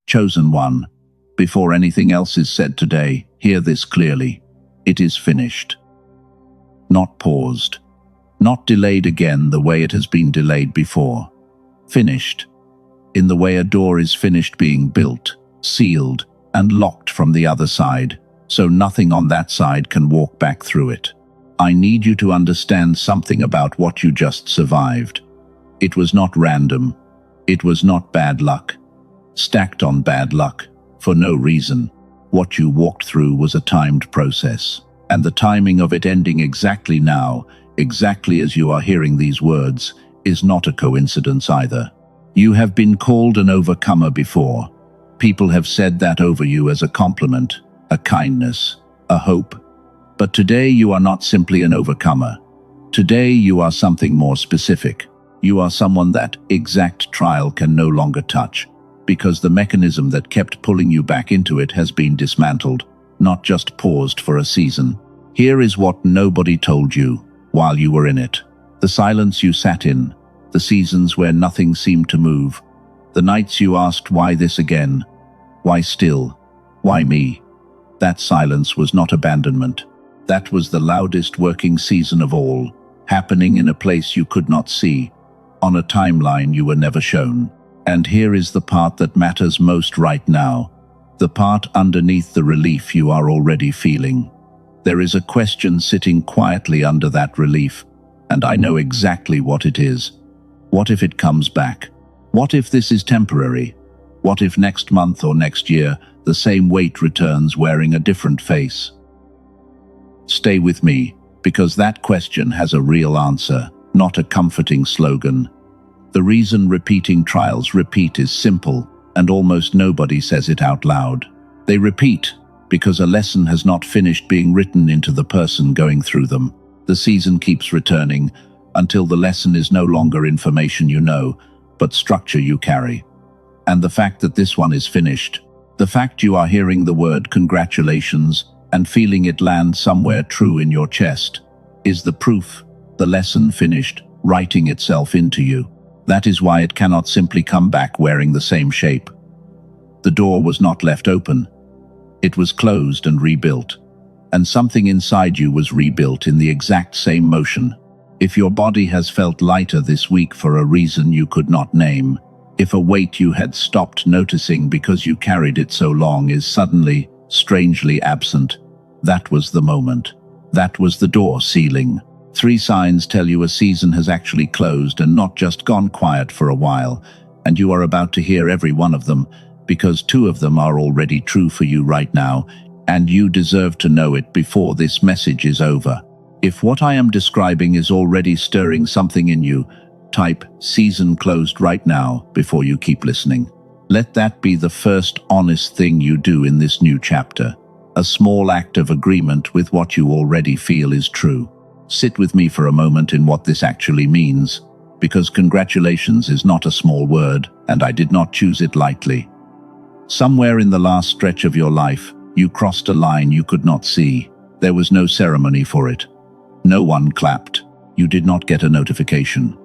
Chosen one, before anything else is said today, hear this clearly. It is finished. Not paused. Not delayed again the way it has been delayed before. Finished. In the way a door is finished being built, sealed, and locked from the other side, so nothing on that side can walk back through it. I need you to understand something about what you just survived. It was not random. It was not bad luck. Stacked on bad luck, for no reason. What you walked through was a timed process, and the timing of it ending exactly now, exactly as you are hearing these words, is not a coincidence either. You have been called an overcomer before. People have said that over you as a compliment, a kindness, a hope. But today you are not simply an overcomer. Today you are something more specific. You are someone that exact trial can no longer touch, because the mechanism that kept pulling you back into it has been dismantled, not just paused for a season. Here is what nobody told you while you were in it. The silence you sat in, the seasons where nothing seemed to move, the nights you asked why this again, why still, why me. That silence was not abandonment. That was the loudest working season of all, happening in a place you could not see, on a timeline you were never shown. And here is the part that matters most right now, the part underneath the relief you are already feeling. There is a question sitting quietly under that relief, and I know exactly what it is. What if it comes back? What if this is temporary? What if next month or next year, the same weight returns wearing a different face? Stay with me, because that question has a real answer, not a comforting slogan. The reason repeating trials repeat is simple, and almost nobody says it out loud. They repeat because a lesson has not finished being written into the person going through them. The season keeps returning until the lesson is no longer information you know, but structure you carry. And the fact that this one is finished, the fact you are hearing the word congratulations and feeling it land somewhere true in your chest, is the proof, the lesson finished, writing itself into you. That is why it cannot simply come back wearing the same shape. The door was not left open. It was closed and rebuilt. And something inside you was rebuilt in the exact same motion. If your body has felt lighter this week for a reason you could not name, if a weight you had stopped noticing because you carried it so long is suddenly, strangely absent, that was the moment. That was the door sealing. 3 signs tell you a season has actually closed and not just gone quiet for a while, and you are about to hear every one of them, because 2 of them are already true for you right now, and you deserve to know it before this message is over. If what I am describing is already stirring something in you, type "season closed" right now before you keep listening. Let that be the first honest thing you do in this new chapter, a small act of agreement with what you already feel is true. Sit with me for a moment in what this actually means, because congratulations is not a small word, and I did not choose it lightly. Somewhere in the last stretch of your life, you crossed a line you could not see. There was no ceremony for it. No one clapped. You did not get a notification.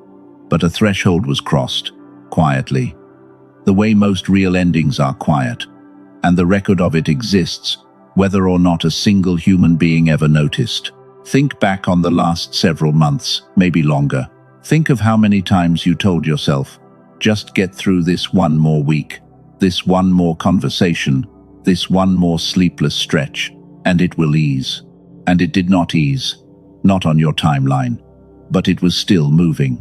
But a threshold was crossed, quietly. The way most real endings are quiet, and the record of it exists, whether or not a single human being ever noticed. Think back on the last several months, maybe longer. Think of how many times you told yourself, just get through this one more week, this one more conversation, this one more sleepless stretch, and it will ease. And it did not ease, not on your timeline, but it was still moving.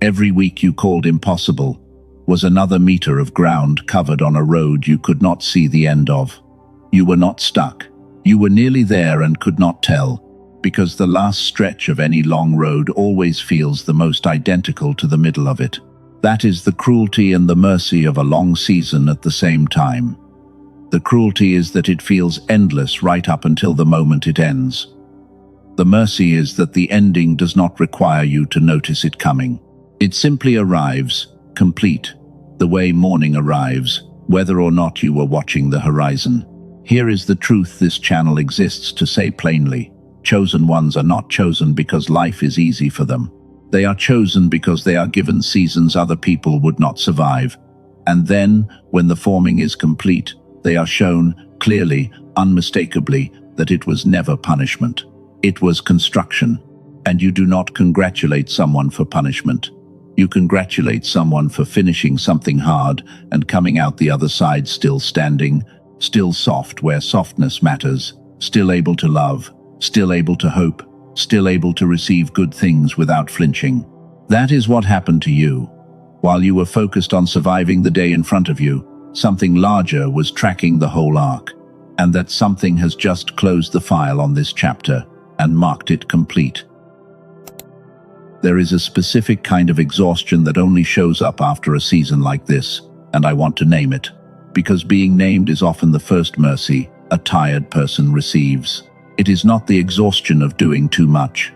Every week you called impossible was another meter of ground covered on a road you could not see the end of. You were not stuck. You were nearly there and could not tell, because the last stretch of any long road always feels the most identical to the middle of it. That is the cruelty and the mercy of a long season at the same time. The cruelty is that it feels endless right up until the moment it ends. The mercy is that the ending does not require you to notice it coming. It simply arrives, complete, the way morning arrives, whether or not you were watching the horizon. Here is the truth this channel exists to say plainly. Chosen ones are not chosen because life is easy for them. They are chosen because they are given seasons other people would not survive, And then, when the forming is complete, they are shown, clearly, unmistakably, that it was never punishment. It was construction. And you do not congratulate someone for punishment. You congratulate someone for finishing something hard and coming out the other side still standing, still soft where softness matters, still able to love, still able to hope, still able to receive good things without flinching. That is what happened to you. While you were focused on surviving the day in front of you, something larger was tracking the whole arc, and that something has just closed the file on this chapter and marked it complete. There is a specific kind of exhaustion that only shows up after a season like this, and I want to name it, because being named is often the first mercy a tired person receives. It is not the exhaustion of doing too much.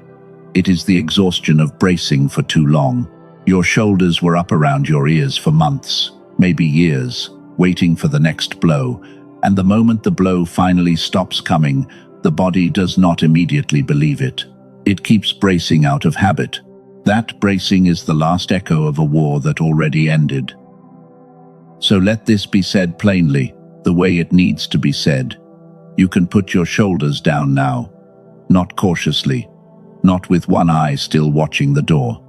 It is the exhaustion of bracing for too long. Your shoulders were up around your ears for months, maybe years, waiting for the next blow, and the moment the blow finally stops coming, the body does not immediately believe it. It keeps bracing out of habit. That bracing is the last echo of a war that already ended. So let this be said plainly, the way it needs to be said. You can put your shoulders down now, not cautiously, not with one eye still watching the door.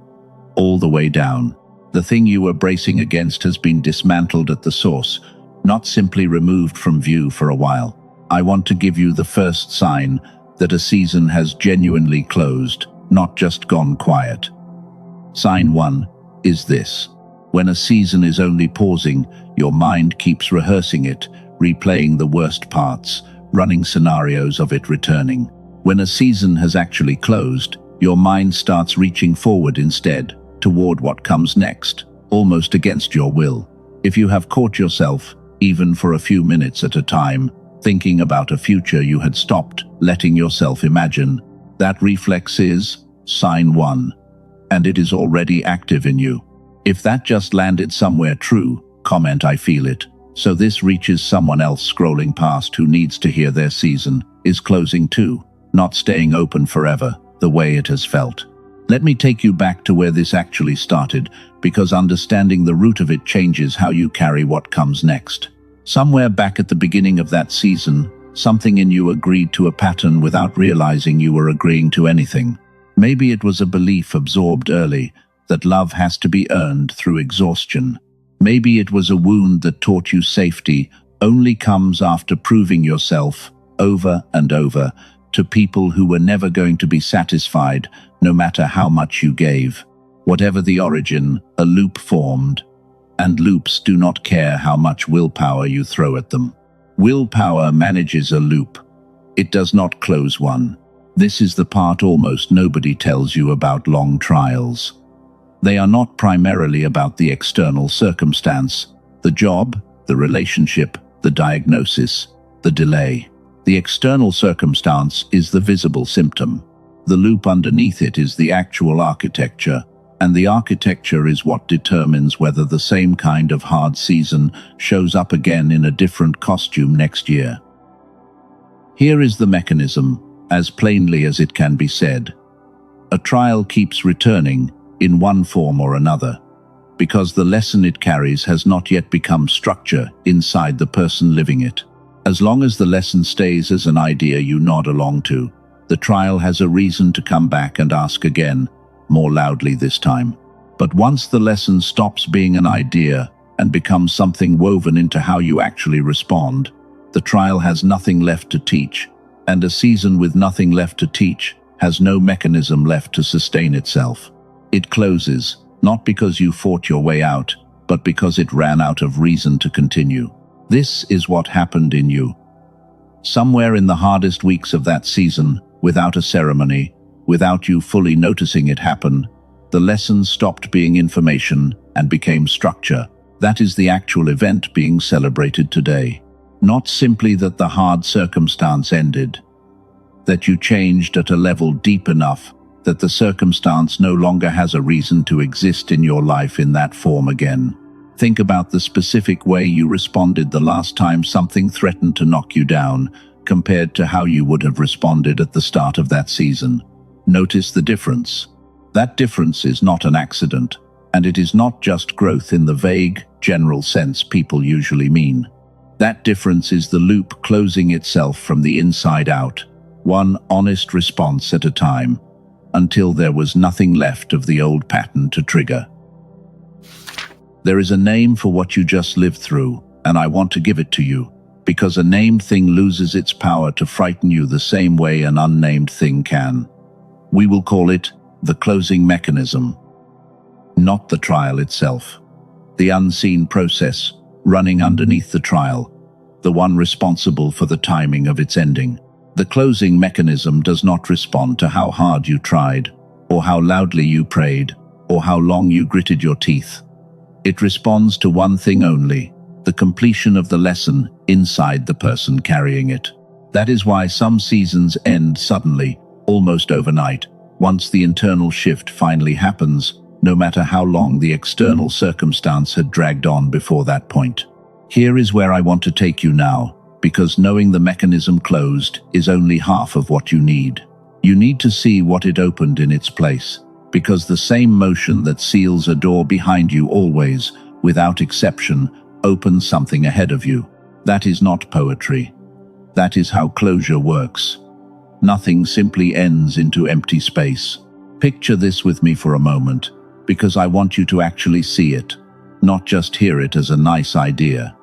All the way down. The thing you were bracing against has been dismantled at the source, not simply removed from view for a while. I want to give you the first sign that a season has genuinely closed, not just gone quiet. Sign 1 is this. When a season is only pausing, your mind keeps rehearsing it, replaying the worst parts, running scenarios of it returning. When a season has actually closed, your mind starts reaching forward instead, toward what comes next, almost against your will. If you have caught yourself, even for a few minutes at a time, thinking about a future you had stopped letting yourself imagine, that reflex is sign 1. And it is already active in you. If that just landed somewhere true, comment I feel it. So this reaches someone else scrolling past who needs to hear their season is closing too, not staying open forever, the way it has felt. Let me take you back to where this actually started, because understanding the root of it changes how you carry what comes next. Somewhere back at the beginning of that season, something in you agreed to a pattern without realizing you were agreeing to anything. Maybe it was a belief absorbed early, that love has to be earned through exhaustion. Maybe it was a wound that taught you safety only comes after proving yourself, over and over, to people who were never going to be satisfied, no matter how much you gave. Whatever the origin, a loop formed. And loops do not care how much willpower you throw at them. Willpower manages a loop. It does not close one. This is the part almost nobody tells you about long trials. They are not primarily about the external circumstance, the job, the relationship, the diagnosis, the delay. The external circumstance is the visible symptom. The loop underneath it is the actual architecture, and the architecture is what determines whether the same kind of hard season shows up again in a different costume next year. Here is the mechanism, as plainly as it can be said. A trial keeps returning, in one form or another, because the lesson it carries has not yet become structure inside the person living it. As long as the lesson stays as an idea you nod along to, the trial has a reason to come back and ask again, more loudly this time. But once the lesson stops being an idea and becomes something woven into how you actually respond, the trial has nothing left to teach, and a season with nothing left to teach has no mechanism left to sustain itself. It closes, not because you fought your way out, but because it ran out of reason to continue. This is what happened in you. Somewhere in the hardest weeks of that season, without a ceremony, without you fully noticing it happen, the lesson stopped being information and became structure. That is the actual event being celebrated today. Not simply that the hard circumstance ended, that you changed at a level deep enough that the circumstance no longer has a reason to exist in your life in that form again. Think about the specific way you responded the last time something threatened to knock you down, compared to how you would have responded at the start of that season. Notice the difference. That difference is not an accident, And it is not just growth in the vague, general sense people usually mean. That difference is the loop closing itself from the inside out, one honest response at a time, until there was nothing left of the old pattern to trigger. There is a name for what you just lived through, and I want to give it to you, because a named thing loses its power to frighten you the same way an unnamed thing can. We will call it the closing mechanism. Not the trial itself. The unseen process, running underneath the trial, the one responsible for the timing of its ending. The closing mechanism does not respond to how hard you tried, or how loudly you prayed, or how long you gritted your teeth. It responds to one thing only, the completion of the lesson inside the person carrying it. That is why some seasons end suddenly, almost overnight, once the internal shift finally happens, no matter how long the external circumstance had dragged on before that point. Here is where I want to take you now, because knowing the mechanism closed is only half of what you need. You need to see what it opened in its place, because the same motion that seals a door behind you always, without exception, opens something ahead of you. That is not poetry. That is how closure works. Nothing simply ends into empty space. Picture this with me for a moment, because I want you to actually see it, not just hear it as a nice idea.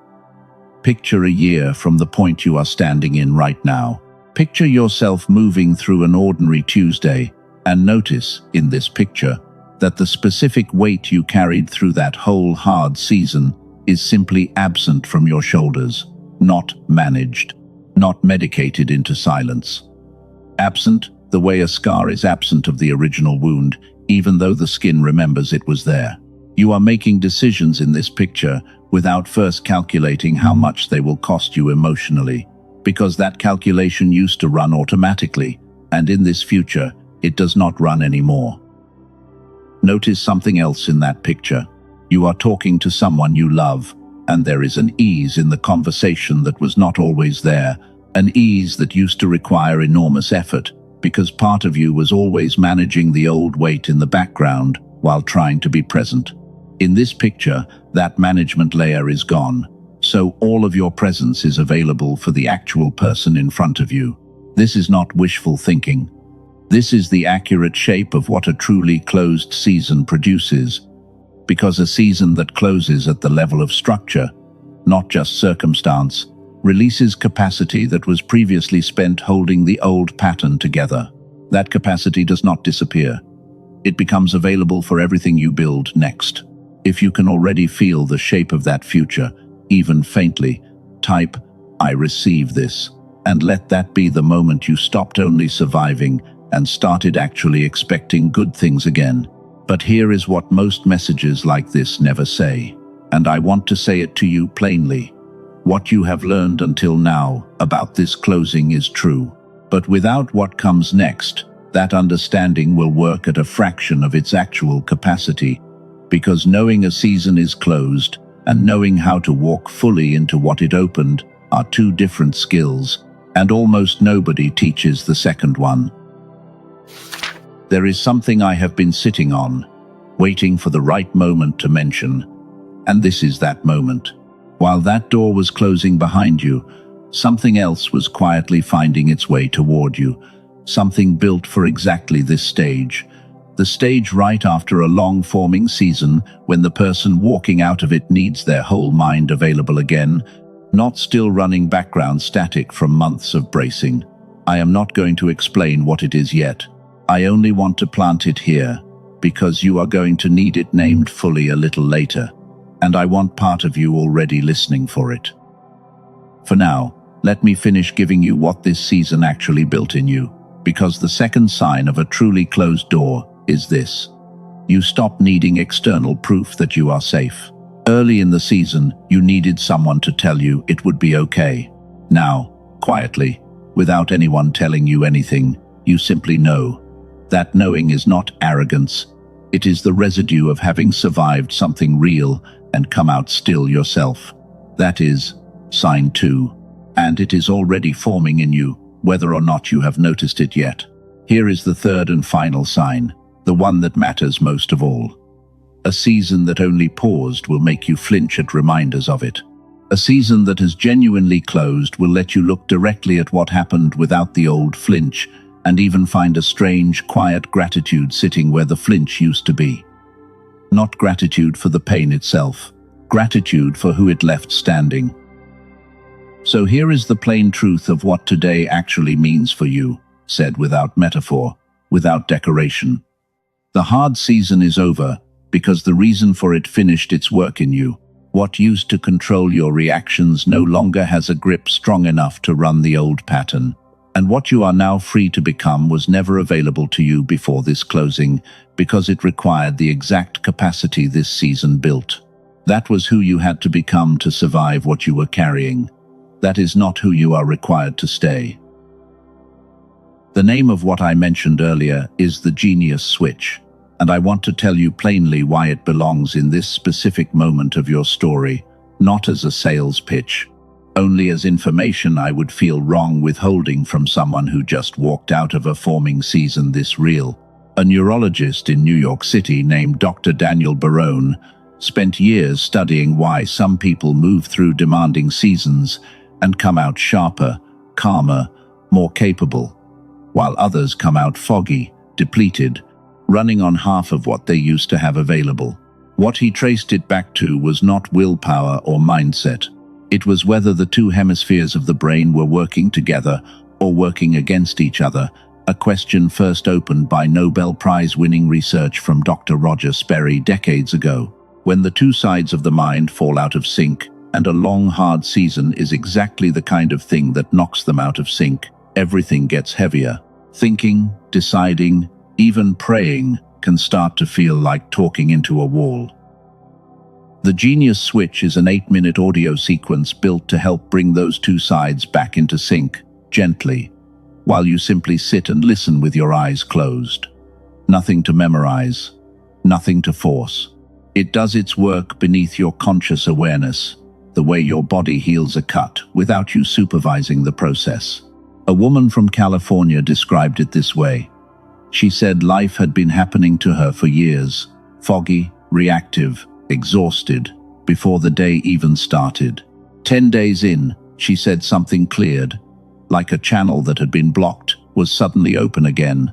Picture a year from the point you are standing in right now. Picture yourself moving through an ordinary Tuesday, and notice, in this picture, that the specific weight you carried through that whole hard season is simply absent from your shoulders, not managed, not medicated into silence. Absent, the way a scar is absent of the original wound, even though the skin remembers it was there. You are making decisions in this picture without first calculating how much they will cost you emotionally, because that calculation used to run automatically, and in this future, it does not run anymore. Notice something else in that picture. You are talking to someone you love, and there is an ease in the conversation that was not always there, an ease that used to require enormous effort, because part of you was always managing the old weight in the background while trying to be present. In this picture, that management layer is gone, so all of your presence is available for the actual person in front of you. This is not wishful thinking. This is the accurate shape of what a truly closed season produces, because a season that closes at the level of structure, not just circumstance, releases capacity that was previously spent holding the old pattern together. That capacity does not disappear. It becomes available for everything you build next. If you can already feel the shape of that future, even faintly, type, "I receive this," and let that be the moment you stopped only surviving and started actually expecting good things again. But here is what most messages like this never say, and I want to say it to you plainly. What you have learned until now about this closing is true, but without what comes next, that understanding will work at a fraction of its actual capacity, because knowing a season is closed and knowing how to walk fully into what it opened are two different skills, and almost nobody teaches the second one. There is something I have been sitting on, waiting for the right moment to mention, and this is that moment. While that door was closing behind you, something else was quietly finding its way toward you, something built for exactly this stage. The stage right after a long forming season when the person walking out of it needs their whole mind available again, not still running background static from months of bracing. I am not going to explain what it is yet. I only want to plant it here, because you are going to need it named fully a little later, and I want part of you already listening for it. For now, let me finish giving you what this season actually built in you, because the second sign of a truly closed door is this. You stop needing external proof that you are safe. Early in the season, you needed someone to tell you it would be okay. Now, quietly, without anyone telling you anything, you simply know. That knowing is not arrogance. It is the residue of having survived something real and come out still yourself. That is sign 2, and it is already forming in you, whether or not you have noticed it yet. Here is the third and final sign, the one that matters most of all. A season that only paused will make you flinch at reminders of it. A season that has genuinely closed will let you look directly at what happened without the old flinch, and even find a strange, quiet gratitude sitting where the flinch used to be. Not gratitude for the pain itself, gratitude for who it left standing. So here is the plain truth of what today actually means for you, said without metaphor, without decoration. The hard season is over, because the reason for it finished its work in you. What used to control your reactions no longer has a grip strong enough to run the old pattern. And what you are now free to become was never available to you before this closing, because it required the exact capacity this season built. That was who you had to become to survive what you were carrying. That is not who you are required to stay. The name of what I mentioned earlier is the genius switch, and I want to tell you plainly why it belongs in this specific moment of your story, not as a sales pitch, only as information I would feel wrong withholding from someone who just walked out of a forming season this real. A neurologist in New York City named Dr. Daniel Barone spent years studying why some people move through demanding seasons and come out sharper, calmer, more capable, while others come out foggy, depleted, running on half of what they used to have available. What he traced it back to was not willpower or mindset. It was whether the two hemispheres of the brain were working together or working against each other, a question first opened by Nobel Prize-winning research from Dr. Roger Sperry decades ago. When the two sides of the mind fall out of sync, and a long, hard season is exactly the kind of thing that knocks them out of sync, everything gets heavier. Thinking, deciding, even praying can start to feel like talking into a wall. The Genius Switch is an 8-minute audio sequence built to help bring those two sides back into sync, gently, while you simply sit and listen with your eyes closed. Nothing to memorize, nothing to force. It does its work beneath your conscious awareness, the way your body heals a cut without you supervising the process. A woman from California described it this way. She said life had been happening to her for years, foggy, reactive, exhausted, before the day even started. 10 days in, she said something cleared, like a channel that had been blocked was suddenly open again,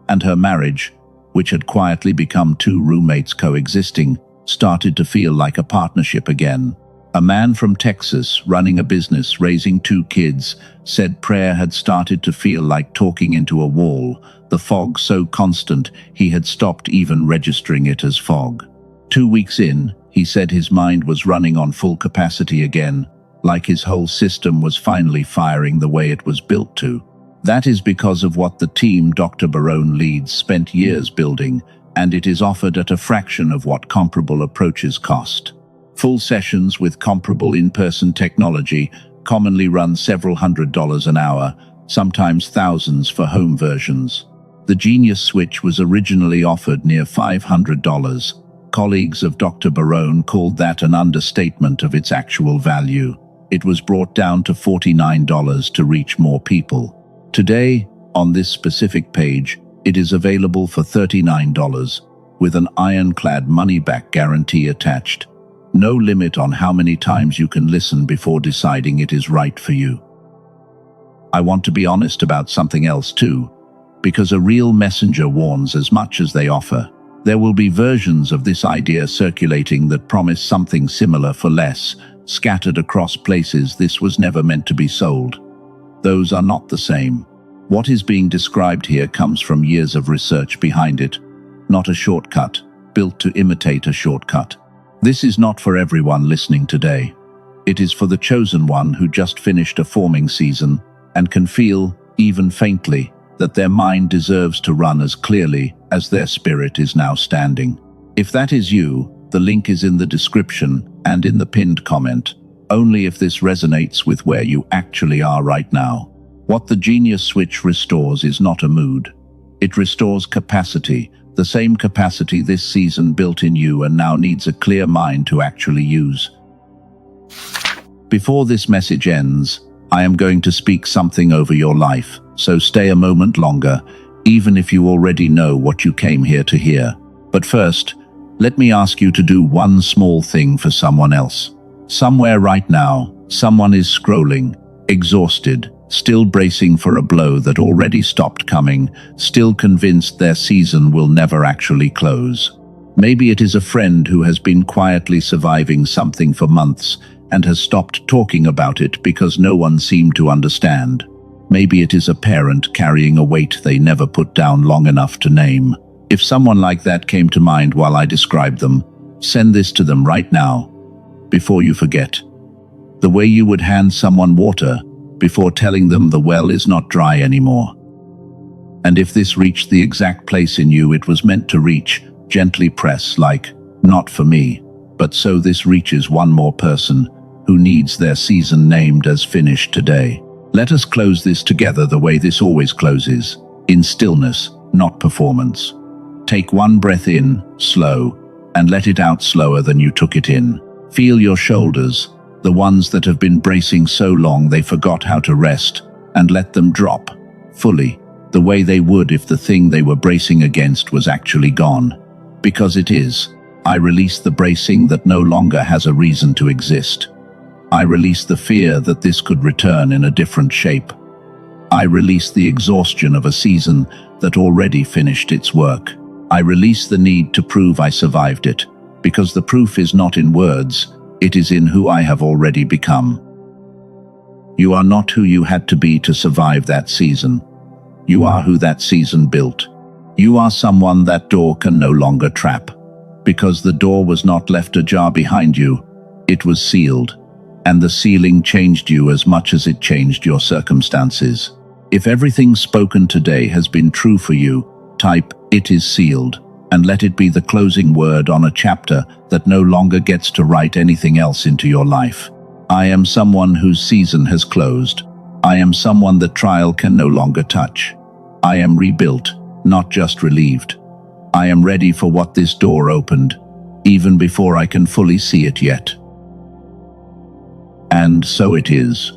and her marriage, which had quietly become two roommates coexisting, started to feel like a partnership again. A man from Texas, running a business, raising 2 kids, said prayer had started to feel like talking into a wall, the fog so constant he had stopped even registering it as fog. 2 weeks in, he said his mind was running on full capacity again, like his whole system was finally firing the way it was built to. That is because of what the team Dr. Barone leads spent years building, and it is offered at a fraction of what comparable approaches cost. Full sessions with comparable in-person technology commonly run several $100s an hour, sometimes thousands for home versions. The Genius Switch was originally offered near $500. Colleagues of Dr. Barone called that an understatement of its actual value. It was brought down to $49 to reach more people. Today, on this specific page, it is available for $39, with an ironclad money-back guarantee attached. No limit on how many times you can listen before deciding it is right for you. I want to be honest about something else too, because a real messenger warns as much as they offer. There will be versions of this idea circulating that promise something similar for less, scattered across places this was never meant to be sold. Those are not the same. What is being described here comes from years of research behind it, not a shortcut, built to imitate a shortcut. This is not for everyone listening today. It is for the chosen one who just finished a forming season and can feel, even faintly, that their mind deserves to run as clearly as their spirit is now standing. If that is you, the link is in the description and in the pinned comment, only if this resonates with where you actually are right now. What the Genius Switch restores is not a mood. It restores capacity, the same capacity this season built in you and now needs a clear mind to actually use. Before this message ends, I am going to speak something over your life, so stay a moment longer, even if you already know what you came here to hear. But first, Let me ask you to do one small thing for someone else. Somewhere right now, someone is scrolling, exhausted, still bracing for a blow that already stopped coming, still convinced their season will never actually close. Maybe it is a friend who has been quietly surviving something for months and has stopped talking about it because no one seemed to understand. Maybe it is a parent carrying a weight they never put down long enough to name. If someone like that came to mind while I described them, send this to them right now, before you forget. The way you would hand someone water before telling them the well is not dry anymore. And if this reached the exact place in you it was meant to reach, gently press like, not for me, but so this reaches one more person who needs their season named as finished today. Let us close this together the way this always closes, in stillness, not performance. Take one breath in, slow, and let it out slower than you took it in. Feel your shoulders, the ones that have been bracing so long they forgot how to rest, and let them drop, fully, the way they would if the thing they were bracing against was actually gone. Because it is. I release the bracing that no longer has a reason to exist. I release the fear that this could return in a different shape. I release the exhaustion of a season that already finished its work. I release the need to prove I survived it, because the proof is not in words, it is in who I have already become. You are not who you had to be to survive that season. You are who that season built. You are someone that door can no longer trap. Because the door was not left ajar behind you, it was sealed. And the sealing changed you as much as it changed your circumstances. If everything spoken today has been true for you, type, "It is sealed," and let it be the closing word on a chapter that no longer gets to write anything else into your life. I am someone whose season has closed. I am someone that trial can no longer touch. I am rebuilt, not just relieved. I am ready for what this door opened, even before I can fully see it yet. And so it is.